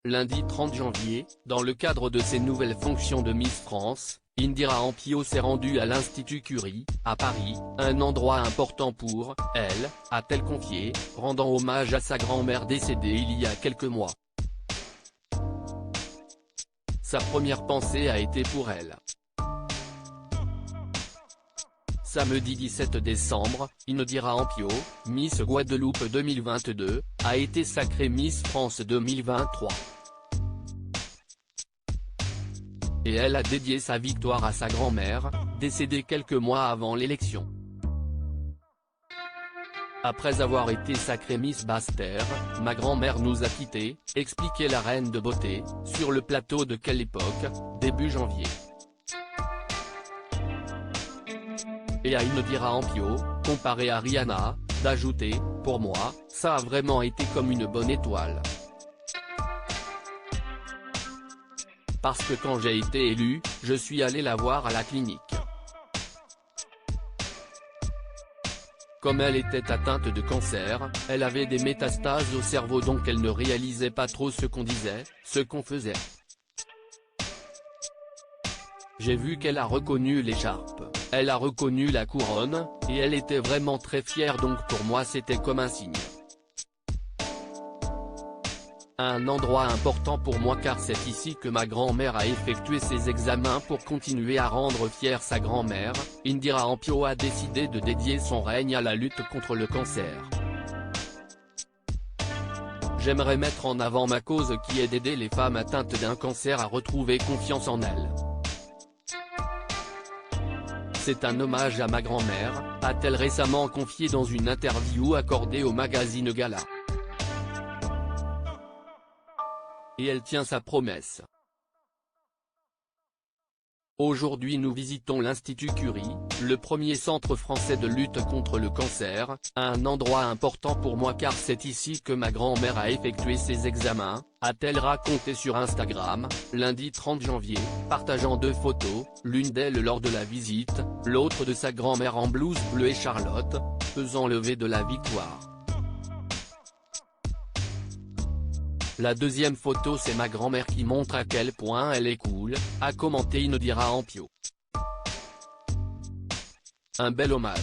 lundi 30 janvier, dans le cadre de ses nouvelles fonctions de Miss France, Indira Ampio s'est rendue à l'Institut Curie, à Paris, un endroit important pour elle, a-t-elle confié, rendant hommage à sa grand-mère décédée il y a quelques mois. Sa première pensée a été pour elle. Samedi 17 décembre, Indira Ampio, Miss Guadeloupe 2022, a été sacrée Miss France 2023. Et elle a dédié sa victoire à sa grand-mère, décédée quelques mois avant l'élection. Après avoir été sacrée Miss Basse-Terre, ma grand-mère nous a quittés, expliquait la reine de beauté, sur le plateau de Quelle Époque, début janvier. Et à Indira Ampio, comparée à Rihanna, d'ajouter, pour moi, ça a vraiment été comme une bonne étoile. Parce que quand j'ai été élue, je suis allée la voir à la clinique. Comme elle était atteinte de cancer, elle avait des métastases au cerveau donc elle ne réalisait pas trop ce qu'on disait, ce qu'on faisait. J'ai vu qu'elle a reconnu l'écharpe, elle a reconnu la couronne, et elle était vraiment très fière donc pour moi c'était comme un signe. Un endroit important pour moi car c'est ici que ma grand-mère a effectué ses examens pour continuer à rendre fière sa grand-mère. Indira Ampio a décidé de dédier son règne à la lutte contre le cancer. J'aimerais mettre en avant ma cause qui est d'aider les femmes atteintes d'un cancer à retrouver confiance en elles. C'est un hommage à ma grand-mère, a-t-elle récemment confié dans une interview accordée au magazine Gala. Et elle tient sa promesse. Aujourd'hui nous visitons l'Institut Curie, le premier centre français de lutte contre le cancer, un endroit important pour moi car c'est ici que ma grand-mère a effectué ses examens, a-t-elle raconté sur Instagram, lundi 30 janvier, partageant deux photos, l'une d'elle lors de la visite, l'autre de sa grand-mère en blouse bleue et Charlotte, faisant lever de la victoire. La deuxième photo c'est ma grand-mère qui montre à quel point elle est cool, a commenté Indira Ampio. Un bel hommage.